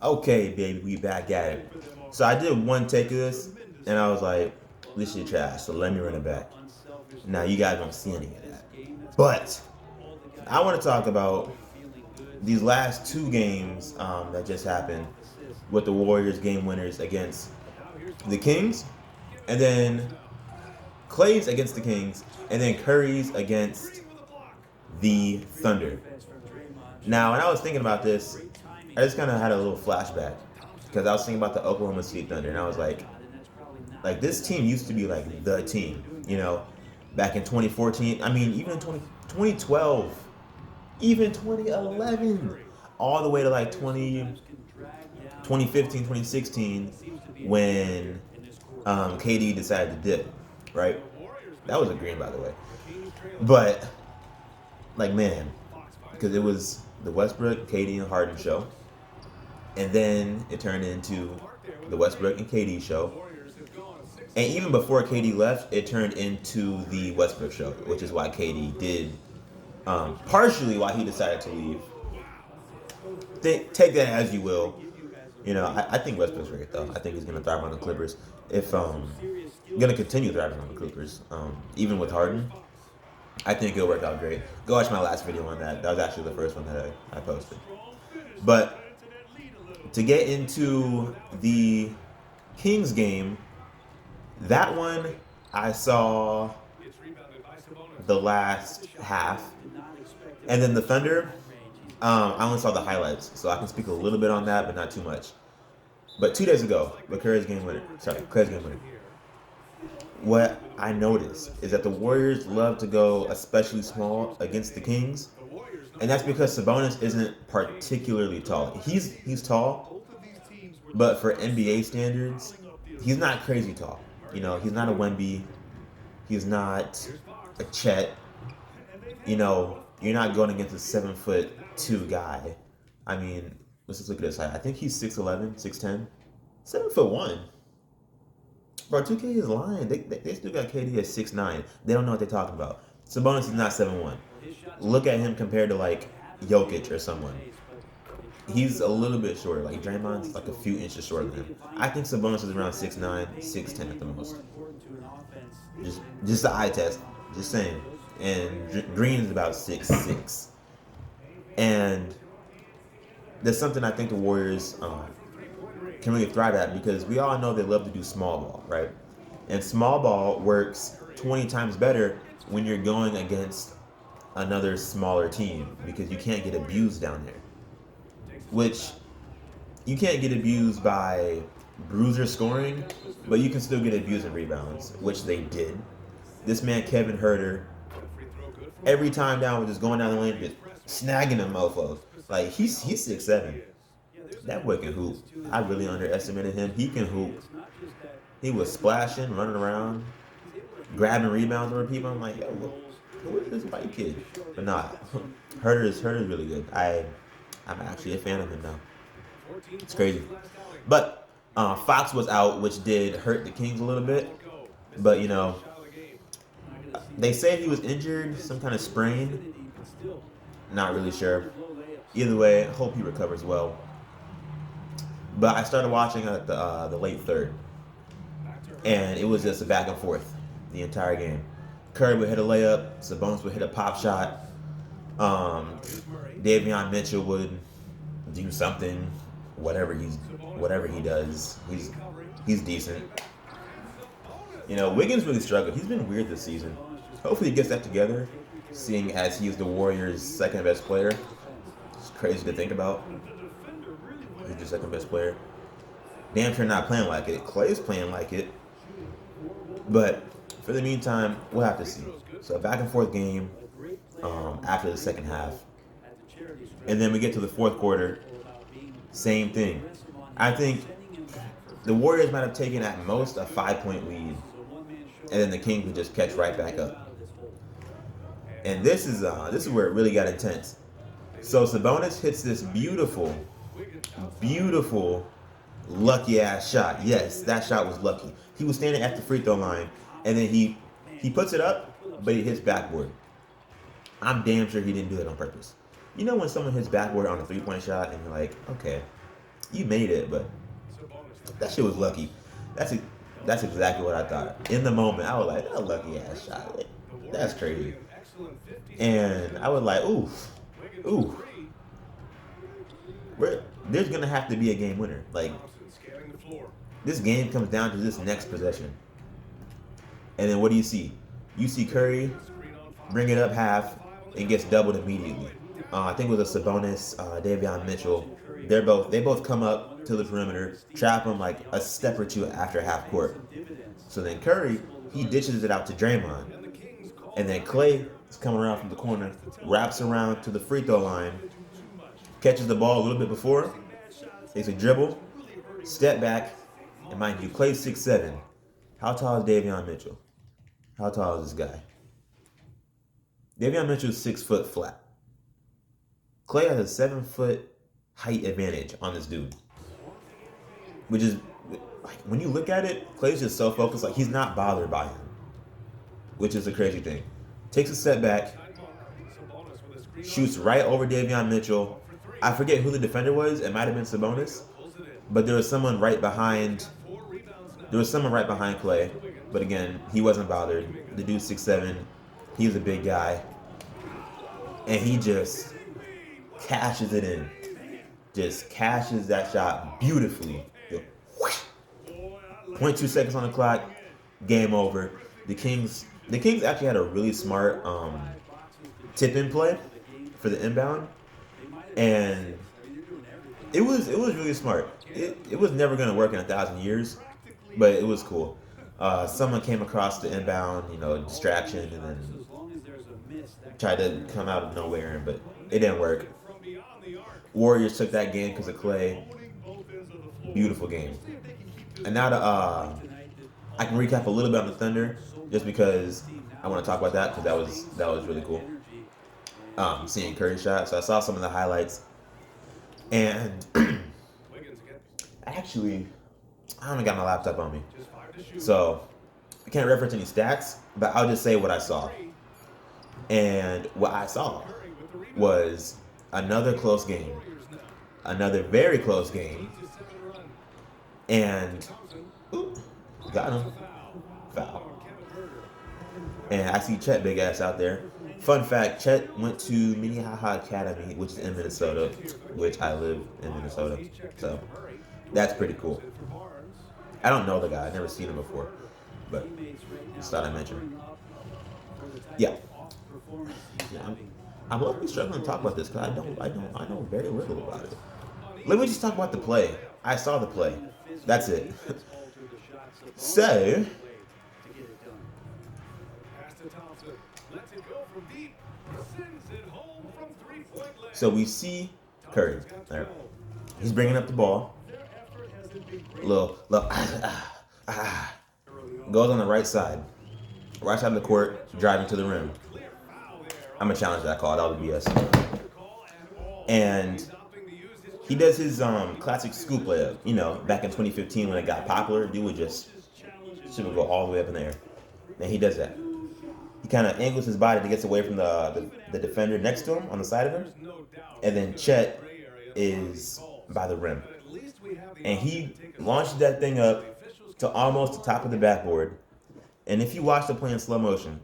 Okay, baby, we back at it. So I did one take of this, and I was like, this shit trash, so let me run it back. Now, you guys don't see any of that. But I want to talk about these last two games that just happened with the Warriors game winners against the Kings, and then Clay's against the Kings, and then Curry's against the Thunder. Now, when I was thinking about this, I just kind of had a little flashback because I was thinking about the Oklahoma City Thunder, and I was like this team used to be like the team, back in 2014. I mean, even in 2012, even 2011, all the way to like 2015, 2016, when KD decided to dip, right? That was a green, by the way. But, like, man, because it was the Westbrook, KD, and Harden show. And then it turned into the Westbrook and KD show. And even before KD left, it turned into the Westbrook show, which is why KD did, partially why he decided to leave. Take that as you will. I think Westbrook's great though. I think he's gonna thrive on the Clippers. If gonna continue thriving on the Clippers, even with Harden, I think it'll work out great. Go watch my last video on that. That was actually the first one that I posted. But to get into the Kings game, that one I saw the last half, and then the Thunder. I only saw the highlights, so I can speak a little bit on that, but not too much. But 2 days ago, Clay's game winner. What I noticed is that the Warriors love to go especially small against the Kings, and that's because Sabonis isn't particularly tall. He's tall, but for NBA standards, he's not crazy tall. He's not a Wemby. He's not a Chet. You're not going against a 7'2" guy. I mean, let's just look at his height. I think he's 6'11", 6'10", 7'1". Bro, 2K is lying. They still got KD at 6'9". They don't know what they're talking about. Sabonis is not 7'1". Look at him compared to like Jokic or someone. He's a little bit shorter. Like Draymond's like a few inches shorter than him. I think Sabonis is around 6'9", 6'10" at the most. Just the eye test. Just saying. And Green is about 6'6". And there's something I think the Warriors can really thrive at because we all know they love to do small ball, right? And small ball works 20 times better when you're going against another smaller team because you can't get abused down there. Which you can't get abused by Bruiser scoring, but you can still get abused in rebounds, which they did. This man Kevin Herter, every time down was just going down the lane, just snagging them mofos. Like he's 6'7". That boy can hoop. I really underestimated him. He can hoop. He was splashing, running around, grabbing rebounds over people. I'm like, yo, who is this white kid? But nah, Herter's really good. I'm actually a fan of him now. It's crazy. But Fox was out, which did hurt the Kings a little bit. But they say he was injured, some kind of sprain. Not really sure. Either way, hope he recovers well. But I started watching at the late third, and it was just a back and forth the entire game. Curry would hit a layup, Sabonis would hit a pop shot. Davion Mitchell would do something, whatever he does. He's decent. Wiggins really struggled. He's been weird this season. Hopefully he gets that together, seeing as he's the Warriors' second best player. It's crazy to think about. He's the second best player. Damn sure not playing like it. Klay's playing like it. But for the meantime, we'll have to see. So a back and forth game after the second half. And then we get to the fourth quarter. Same thing. I think the Warriors might have taken at most a 5-point lead. And then the Kings would just catch right back up. And this is where it really got intense. So Sabonis hits this beautiful, lucky ass shot. Yes, that shot was lucky. He was standing at the free throw line, and then he puts it up, but he hits backboard. I'm damn sure he didn't do that on purpose. When someone hits backboard on a 3-point shot, and you're like, okay, You made it, but that shit was lucky. That's a, that's exactly what I thought. In the moment, I was like, that lucky ass shot. That's crazy. And I was like, ooh, ooh. There's gonna have to be a game winner. Like, this game comes down to this next possession. And then what do you see? You see Curry bring it up half and gets doubled immediately. I think it was a Sabonis, Davion Mitchell. They both come up to the perimeter, trap him like a step or two after half court. So then Curry, he dishes it out to Draymond. And then Klay is coming around from the corner, wraps around to the free throw line, catches the ball a little bit before, takes a dribble, step back, and mind you, Klay's 6'7". How tall is Davion Mitchell? How tall is this guy? Davion Mitchell is 6 foot flat. Klay has a 7 foot height advantage on this dude, which is like, when you look at it, Klay's just so focused, like he's not bothered by him, which is a crazy thing. Takes a step back, shoots right over Davion Mitchell. I forget who the defender was. It might have been Sabonis, but there was someone right behind. There was someone right behind Klay, but again, he wasn't bothered. The dude's 6'7". He's a big guy, and he just cashes it in. Just cashes that shot beautifully. 0.2 seconds on the clock. Game over. The Kings actually had a really smart tip-in play for the inbound, and it was really smart. It was never going to work in 1,000 years, but it was cool. Someone came across the inbound, distraction, and then tried to come out of nowhere, but it didn't work. Warriors took that game because of Klay. Beautiful game. And now I can recap a little bit on the Thunder, just because I want to talk about that, because that was really cool. Seeing Curry's shot. So I saw some of the highlights, and actually, I haven't got my laptop on me, so I can't reference any stats, but I'll just say what I saw. And what I saw was another close game, another very close game, and got him, foul. And I see Chet big ass out there. Fun fact: Chet went to Minnehaha Academy, which is in Minnesota, which I live in Minnesota, so that's pretty cool. I don't know the guy; I've never seen him before, but just thought I'd mention. Yeah, I'm luckily struggling to talk about this because I know very little about it. Let me just talk about the play. I saw the play. That's it. So, we see Curry. There. He's bringing up the ball. Little goes on the right side of the court, driving to the rim. I'm gonna challenge that call. That was BS. And he does his classic scoop layup. Back in 2015 when it got popular, dude would just go all the way up in the air. And he does that. He kind of angles his body to get away from the defender next to him on the side of him, and then Chet is by the rim, and he launched that thing up to almost the top of the backboard. And if you watch the play in slow motion,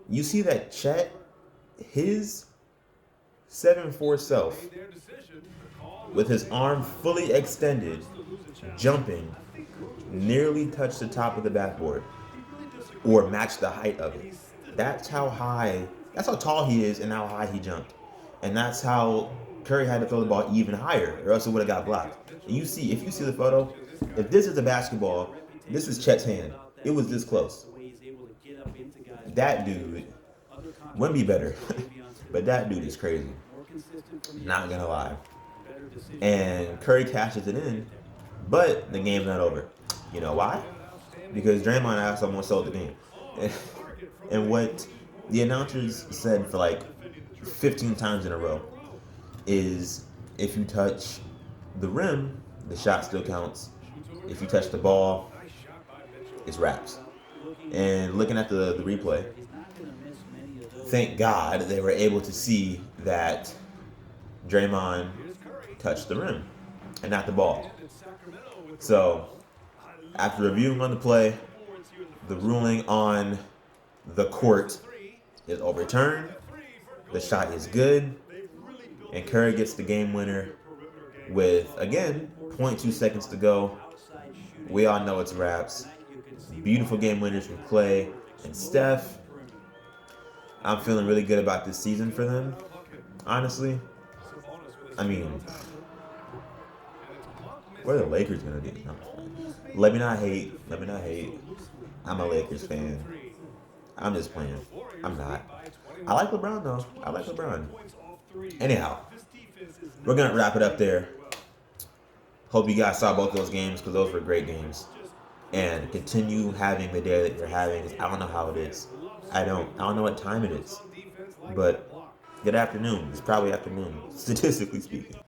you see that Chet, his 7'4" self, with his arm fully extended, jumping, nearly touched the top of the backboard, or matched the height of it. That's how tall he is and how high he jumped. And that's how Curry had to throw the ball even higher, or else it would have got blocked. And if you see the photo, if this is a basketball, this is Chet's hand. It was this close. That dude wouldn't be better. But that dude is crazy. Not gonna lie. And Curry cashes it in, but the game's not over. You know why? Because Draymond asked almost sold the game. And what the announcers said for like 15 times in a row is, if you touch the rim, the shot still counts. If you touch the ball, it's wraps. And looking at the replay, thank God they were able to see that Draymond touched the rim. and not the ball. So, after reviewing on the play, the ruling on the court is overturned. The shot is good, and Curry gets the game winner with, again, 0.2 seconds to go. We all know it's wraps. Beautiful game winners from Klay and Steph. I'm feeling really good about this season for them, honestly. I mean, what are the Lakers going to do? No. Let me not hate. I'm a Lakers fan. I'm just playing. I'm not. I like LeBron, though. I like LeBron. Anyhow, we're going to wrap it up there. Hope you guys saw both those games because those were great games. And continue having the day that you're having. I don't know how it is. I don't know what time it is. But good afternoon. It's probably afternoon, statistically speaking.